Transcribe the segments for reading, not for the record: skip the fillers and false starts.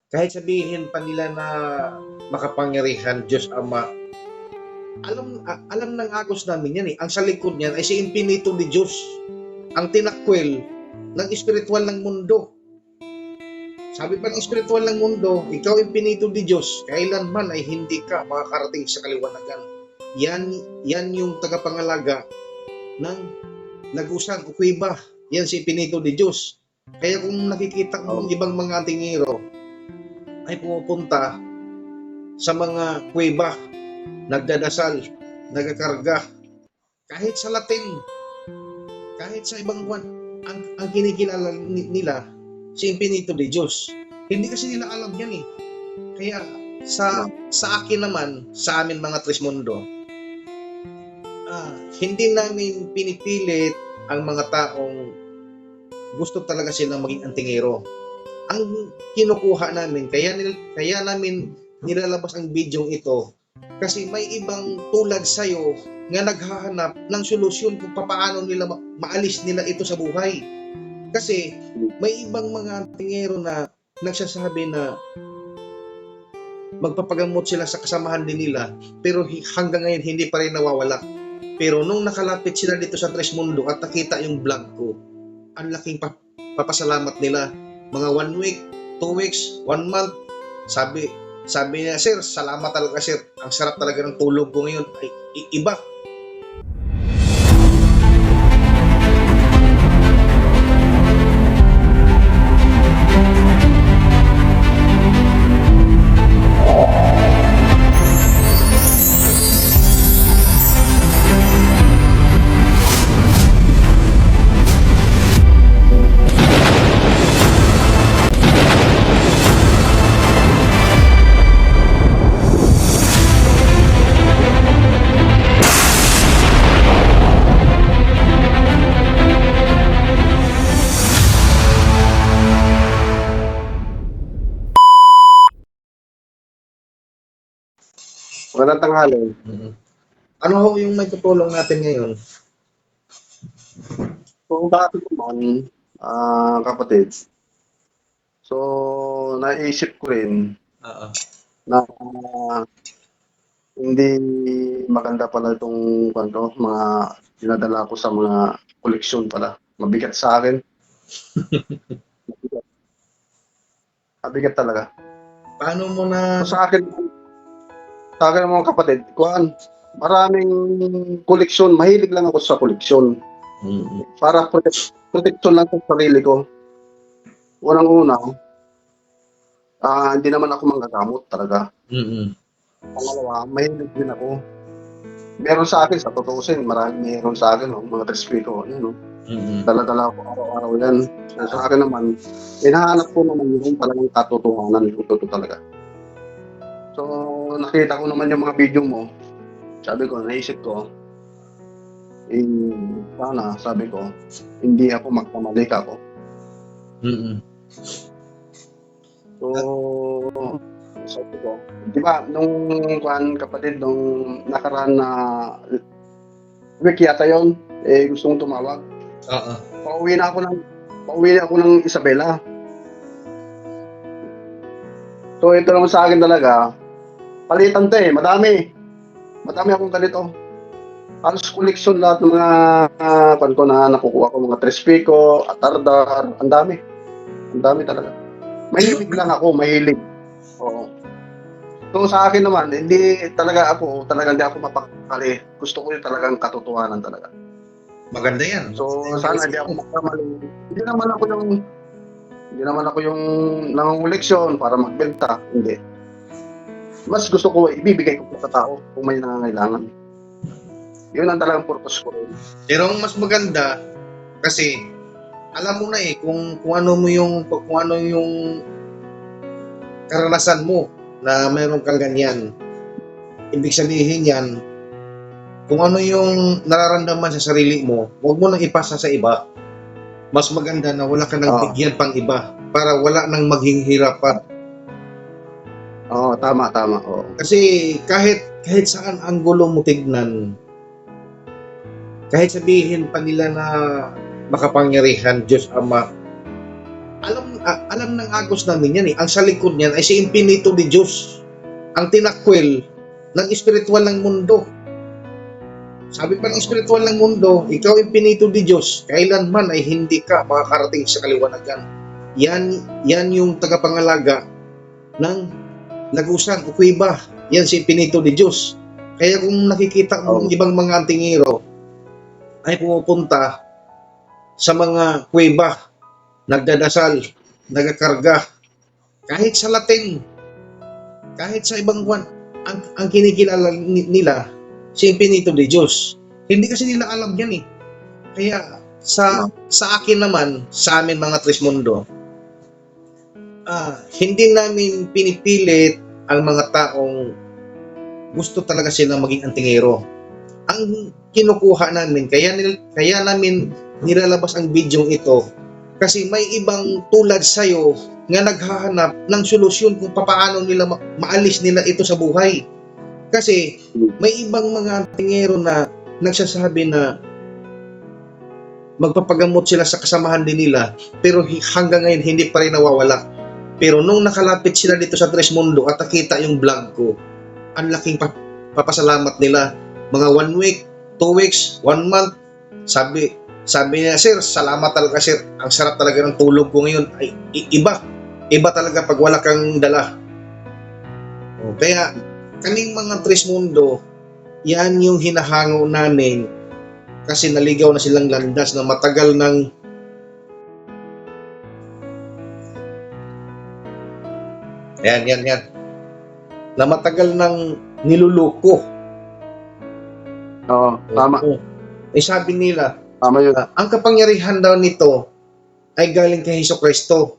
Kahit sabihin pa nila na makapangyarihan Diyos Ama, alam ng agos namin yan eh. Ang sa likod niyan ay si Infinito de Diyos, ang tinakwil ng espiritual ng mundo. Sabi pa ng espiritual ng mundo, ikaw Infinito de Diyos, kailanman ay hindi ka makakarating sa kaliwanagan. Yan yung tagapangalaga ng lagusan o kuweba. Yan si Infinito de Diyos. Kaya kung nakikita mo ng ibang mga tingiro ay pumupunta sa mga kuweba, nagdadasal, nagakarga, kahit sa Latin, kahit sa ibang buwan, ang kinikilala nila si Infinito de Diyos. Hindi kasi nila alam yan eh. Kaya sa akin naman, sa amin mga Trismundo, hindi namin pinipilit ang mga taong gusto talaga silang maging antingero. Ang kinukuha namin, kaya namin nilalabas ang video ito kasi may ibang tulad sa'yo nga naghahanap ng solusyon kung paano nila maalis nila ito sa buhay. Kasi may ibang mga tingero na nagsasabi na magpapagamot sila sa kasamahan din nila pero hanggang ngayon hindi pa rin nawawala. Pero nung nakalapit sila dito sa Trismundo at nakita yung vlog ko, ang laking papasalamat nila. Mga 1 week, 2 weeks, 1 month, sabi niya, sir, salamat talaga sir. Ang sarap talaga ng tulog ko ngayon. Ay, iba. Magandang tanghali. Ano ho yung may tutulong natin ngayon? Kung bakit naman, kapatid, so naisip ko rin na hindi maganda pala itong mga dinadala ko sa mga koleksyon pala. Mabigat sa akin. Mabigat talaga. Paano mo na... Sa akin mga kapatid, maraming koleksyon. Mahilig lang ako sa koleksyon. Para protection lang sa sarili ko. Unang-una, hindi naman ako manggagamot talaga. Pangalawa, mahilig din ako. Meron sa akin, sa tutusin, meron sa akin, mga trespi ko. Dala-dala ko araw-araw yan. So, sa akin naman, hinahanap ko naman yung talagang katotohanan, yung totoo talaga. So, nakita ko naman yung mga video mo. Sabi ko, naisip ko, sana, sabi ko, hindi ako magkamali ka ko. So, sabi ko, di ba, nung kapatid, nung nakaraan na week yata yun, gusto kong tumawag. Pauwi ako ng Isabela. So, ito naman sa akin talaga, palitan madami akong ganito. Halos koleksyon lahat ng mga ko na nakukuha ko, mga trespi ko, atardar, ang dami talaga. Mahilig lang ako, mahilig. Oo. So sa akin naman, hindi hindi ako mapakali. Gusto ko yung talagang katotohanan talaga. Maganda yan. So sana hindi ako magkamali. Hindi naman ako yung nangunguleksyon para magbenta. Hindi. Mas gusto ko ibibigay ko sa tao kung may nangangailangan. Yun ang talagang purpose ko. Pero ang mas maganda kasi alam mo na kung ano yung karanasan mo na mayroon kang ganyan. Ibig sabihin yan, kung ano yung nararamdaman sa sarili mo, huwag mo nang ipasa sa iba. Mas maganda na wala ka nang bigyan pang iba para wala nang maging hirapan. Oo, tama. Oo. Kasi kahit saan ang gulo mo tignan, kahit sabihin pa nila na makapangyarihan Diyos Ama, Alam ng Agos namin yan eh. Ang sa likod niyan ay si Infinito de Diyos. Ang tinakwil ng espiritual ng mundo. Sabi pa ng espiritual ng mundo, ikaw Infinito de Diyos, kailanman ay hindi ka makakarating sa kaliwanagan. Yan yung tagapangalaga ng lagusan o kuweba. Yan si Infinito de Diyos. Kaya kung nakikita mo ang ibang mga antingero ay pumupunta sa mga kuweba, nagdadasal, nagakarga, kahit sa Latin, kahit sa ibang buwan, ang kinikilala nila, si Infinito de Diyos. Hindi kasi nila alam yan eh. Kaya sa akin naman, sa amin mga Trismundo, hindi namin pinipilit ang mga taong gusto talaga silang maging antingero. Ang kinukuha namin, kaya namin nilalabas ang video ito, kasi may ibang tulad sa'yo nga naghahanap ng solusyon kung paano nila maalis nila ito sa buhay. Kasi may ibang mga tingero na nagsasabi na magpapagamot sila sa kasamahan din nila, pero hanggang ngayon hindi pa rin nawawala. Pero nung nakalapit sila dito sa Trismundo at nakita yung vlog ko, ang laking papasalamat nila. Mga 1 week, 2 weeks, 1 month, sabi niya, sir, salamat talaga sir. Ang sarap talaga ng tulog ko ngayon. Ay, iba talaga pag wala kang dala. Kaya, kaming mga Trismundo, yan yung hinahango namin kasi naligaw na silang landas na matagal ng yan. Na matagal ng niluluko. Oo, tama. Sabi nila, Tama yun. ang kapangyarihan daw nito ay galing kay Hesukristo.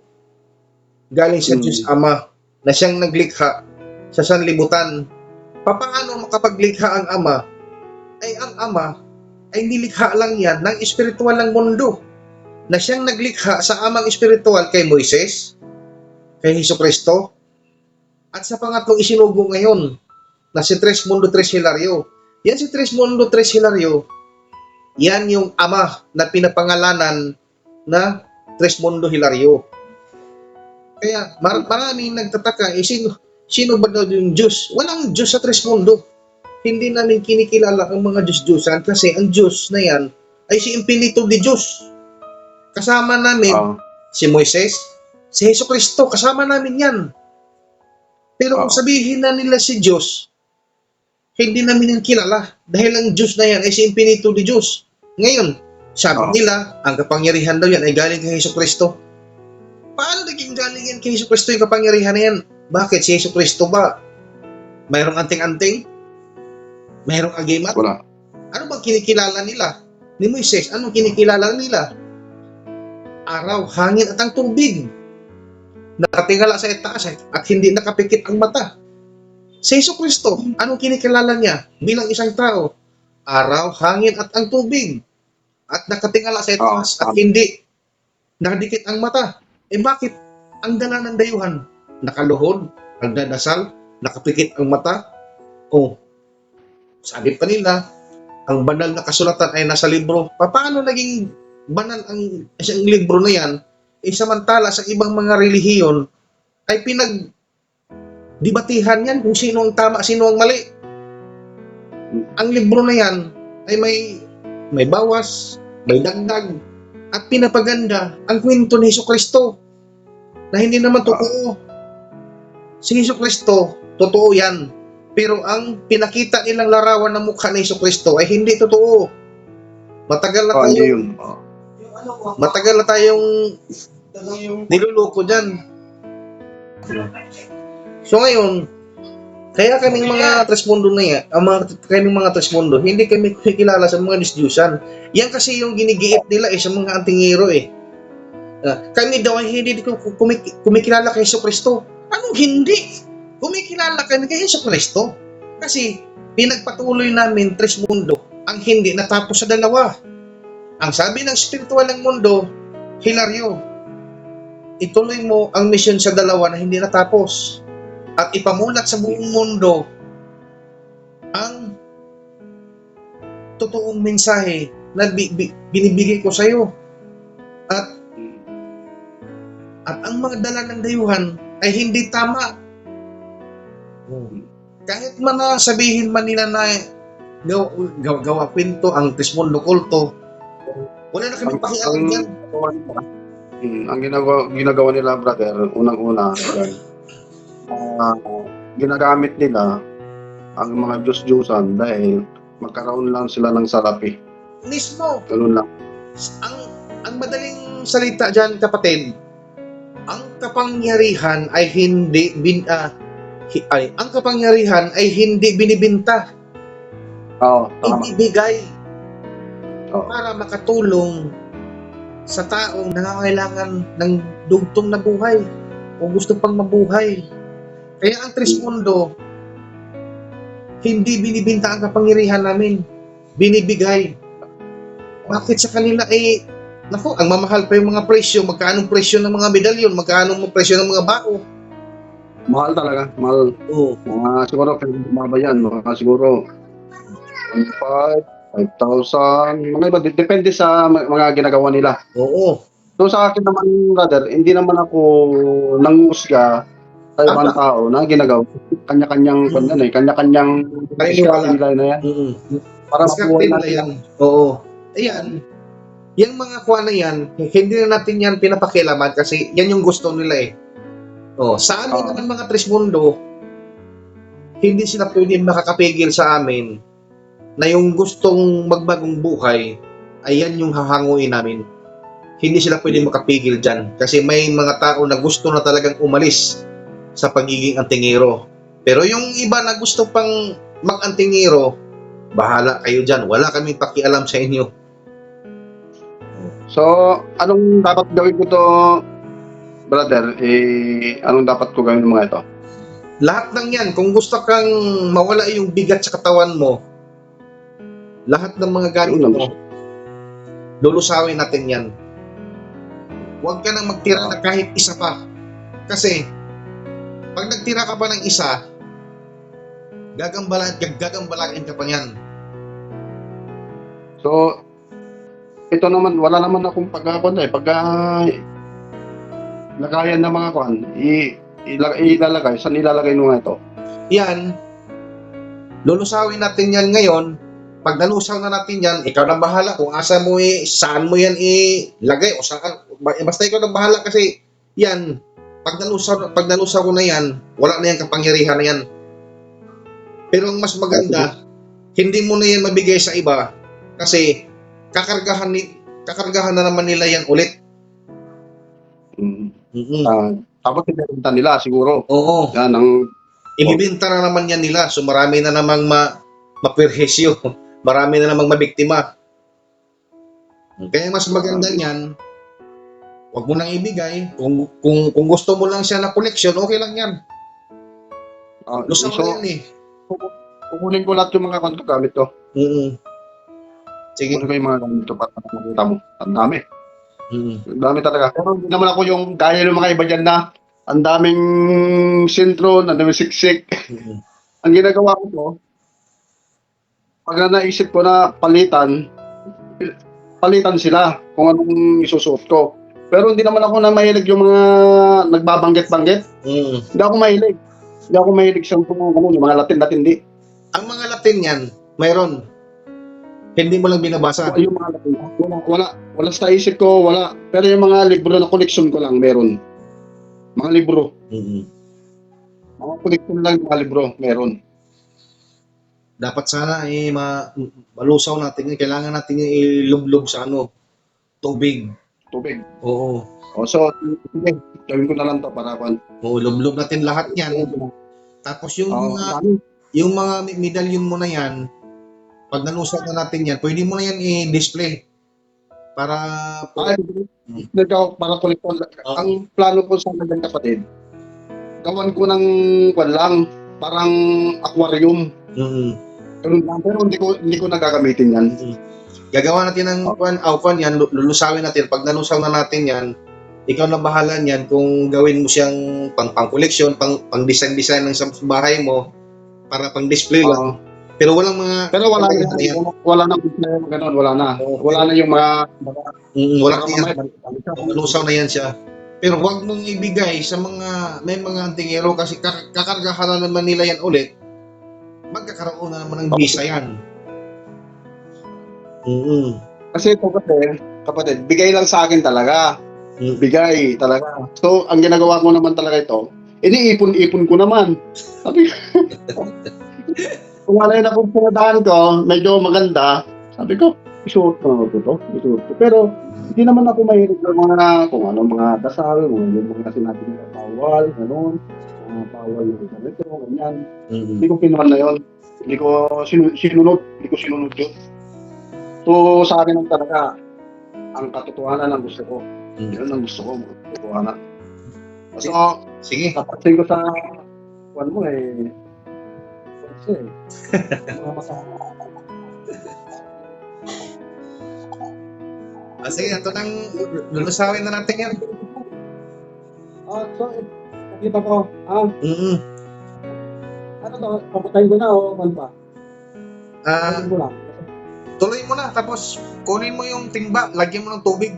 Galing sa Diyos Ama na siyang naglikha sa sanlibutan. Paano makapaglikha ang Ama? Ay ang Ama ay nilikha lang yan ng espiritual ng mundo. Na siyang naglikha sa amang espiritual kay Moises, kay Hesukristo, at sa pangatlong isinugo ngayon na si Trismundo Tres Hilario. Yan si Trismundo Tres Hilario, yan yung ama na pinapangalanan na Trismundo Hilario. Kaya maraming nagtataka, sino ba daw yung Diyos? Walang Diyos sa Trismundo. Hindi namin kinikilala ang mga Diyos-Diyosan kasi ang Diyos na yan ay si Infinito de Diyos. Kasama namin si Moises, si Hesukristo, kasama namin yan. Pero kung sabihin na nila si Diyos, hindi namin yung kilala dahil ang Diyos na yan ay si Infinito de Diyos. Ngayon, sabi nila, ang kapangyarihan daw yan ay galing kay Hesukristo. Paano naging galing yan kay Hesukristo yung kapangyarihan na yan? Bakit si Hesukristo ba? Mayroong anting-anting? Mayroong agimat? Wala. Ano bang kinikilala nila? Ni Moises, anong kinikilala nila? Araw, hangin at ang tubig. Nakatingala sa itaas at hindi nakapikit ang mata. Si Hesukristo, anong kinikilala niya bilang isang tao? Araw, hangin at ang tubig. At nakatingala sa itaas at hindi nakadikit ang mata. Bakit? Ang dala ng dayuhan, nakaluhod, nagdadasal, nakapikit ang mata. Sabi pa nila, ang banal na kasulatan ay nasa libro. Paano naging banal ang isang libro na yan? Samantala sa ibang mga relihiyon ay dibatihan yan kung sino ang tama, sino ang mali. Ang libro na yan ay may bawas, may dagdag, at pinapaganda ang kwento ni Hesukristo na hindi naman totoo. Si Hesukristo, totoo yan. Pero ang pinakita nilang larawan ng mukha ni Hesukristo ay hindi totoo. Matagal na tayong niluluko dyan. So ngayon, kaya kaming mga Trismundo na yan, kaming mga Trismundo, hindi kami kilala sa mga Diyos-Diyosan. Yan kasi yung ginigiit nila sa mga antingero Kami daw ay hindi kumikilala kay Hesukristo. Anong hindi? Kumikilala kami kay Hesukristo. Kasi pinagpatuloy namin Trismundo ang hindi natapos sa dalawa. Ang sabi ng spiritual ng mundo, Hilario, ituloy mo ang misyon sa dalawa na hindi natapos. At ipamulat sa buong mundo ang totoong mensahe na binibigay ko sa iyo. At At ang mga dala ng dayuhan ay hindi tama. Kahit man na sabihin man nila na gawa kwento ang Trismundo Kulto, wala na kami pakialam yan. Ang ginagawa nila, brother, unang-una, ginagamit nila ang mga Diyos-Diyosan dahil magkaroon lang sila ng salapi. Mismo, Ganun lang. ang madaling salita dyan, kapatid, ang kapangyarihan ay hindi ang kapangyarihan ay hindi binibinta, Oo, tama. ibibigay Oo. para makatulong sa taong nangangailangan ng dugtong na buhay o gusto pang mabuhay. Kaya ang Trismundo, hindi binibinta ang kapangyarihan namin, binibigay. Bakit sa kanila naku, ang mamahal pa yung mga presyo, magkano presyo ng mga medalyon, magkano presyo ng mga bao. Mahal talaga, mahal. Oo. Mga siguro, mga yan, mga siguro 5,000, mga iba, depende sa mga ginagawa nila. Oo. So sa akin naman, brother, hindi naman ako nangusga sa ibang tao na ginagawa. Kanya-kanyang, kanya-kanyang Paniniwala. nila na yan. Para Diskarte mabuhay nila natin. yan. Oo. Ayan. Yung mga kuha na yan, hindi na natin yan pinapakialaman kasi yan yung gusto nila eh. Oh, sa amin naman mga Trismundo, hindi sila pwede makakapigil sa amin na yung gustong magbagong buhay ay yan yung hahanguin namin. Hindi sila pwede makapigil dyan kasi may mga tao na gusto na talagang umalis sa pagiging antingero. Pero yung iba na gusto pang mag-antingero, bahala kayo dyan. Wala kaming pakialam sa inyo. So, anong dapat gawin ko to, brother? Anong dapat ko gawin ng mga ito? Lahat ng yan, kung gusto kang mawala yung bigat sa katawan mo, lahat ng mga gamit mo, lulusawin natin yan. Huwag ka nang magtira na kahit isa pa. Kasi, pag nagtira ka pa ng isa, gagambalain ka pa yan. So, ito naman, wala naman akong pagkakon lagayan ng mga kwan, ilalagay, saan ilalagay nyo nga ito? Yan, lulusawin natin yan ngayon. Pag nalusaw na natin yan, ikaw na bahala kung saan mo yan ilagay o saan. Basta ikaw na bahala kasi yan, pag nalusaw ko na yan, wala na yung kapangyarihan na yan. Pero ang mas maganda, hindi mo na yan mabigay sa iba kasi kakargahan na naman nila yan ulit. Tapos ibenta nila siguro. Oo. Yan ang Ibibenta na naman yan nila. So marami na namang maperhesyo. Marami na namang mabiktima. Kaya mas maganda niyan, wag mo nang ibigay. Kung gusto mo lang siya na collection, okay lang yan. Lusaw na yan eh. Kukunin ko lahat yung mga kwan ko gamit ko. Sige. Kukunin ko yung mga gamit ko para makita mo. Ang dami. Ang dami talaga. Pero hindi naman ako yung gaya ng mga iba dyan na ang daming sintron, ang daming siksik. Ang ginagawa ko to, pag naisip ko na palitan sila kung anong isusuot ko. Pero hindi naman ako na mahilig yung mga nagbabanggit-banggit. Hindi ako mahilig. Hindi ako mahilig sa yung mga Latin-Latin di. Ang mga Latin yan, mayroon. Hindi mo lang binabasa. Yung mga Latin, wala sa isip ko, wala. Pero yung mga libro na koleksyon ko lang, meron. Mga libro. Mga koleksyon lang yung mga libro, meron. Dapat sana malusaw natin. Kailangan natin ilublob sa tubig. Tubig. Oo. So, sige, gawin ko na lang to para kung Lublob natin lahat yan. Tapos yung mga medalyon mo na yan, pag nalusot na natin yan, pwede mo na yan i-display. Para koleksyon. Ang plano ko sa mga kapatid, gawan ko ng parang aquarium. Pero hindi ko nagagamitin yan. Gagawa natin ng yan, lulusawin natin. Pag nalusaw na natin yan, ikaw na bahala niyan kung gawin mo siyang pang-collection, pang-design ng sa bahay mo para pang-display lang. Pero walang mga wala na ganun, wala na yung mga wala na yan. Lusaw na yan siya. Pero wag mong ibigay sa may mga antingero kasi kakarga ka na naman nila yan ulit. Magkakaroon na naman ng visa yan. Kasi ito kasi, kapatid, bigay lang sa akin talaga. Bigay talaga. So, ang ginagawa ko naman talaga ito, iniipon-ipon ko naman. Sabi kung wala yun akong pinadahan ko, medyo maganda, sabi ko, isuot ko ito. Pero, hindi naman ako mahilig ng mga, kung ano, mga dasal, yung mga sinabi nila, bawal, gano'n, bawal yung ganito, ganyan. Hindi ko kinuha na yun. Hindi ko sinunod yun. So, sa akin lang talaga, ang katotohanan ang gusto ko. Yun ang gusto ko, katotohanan. So, Sige. kapasin ko sa kuwan mo kasi mga masama. Sige, ito nang lulusawin na natin yan. So, nakita ko, Mm-mm. ano to, papatayin ko na o man pa? Ah, Papatayin ko lang. tuloy mo na, tapos kunin mo yung timba, lagyan mo ng tubig.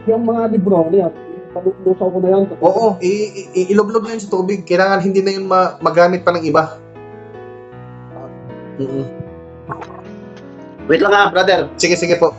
Yung mga libro, yan, paglusaw ko na yan. Oo, ilublob na yun sa tubig. Kailangan hindi na yun magamit pa ng iba. Wait lang brother. Sige po.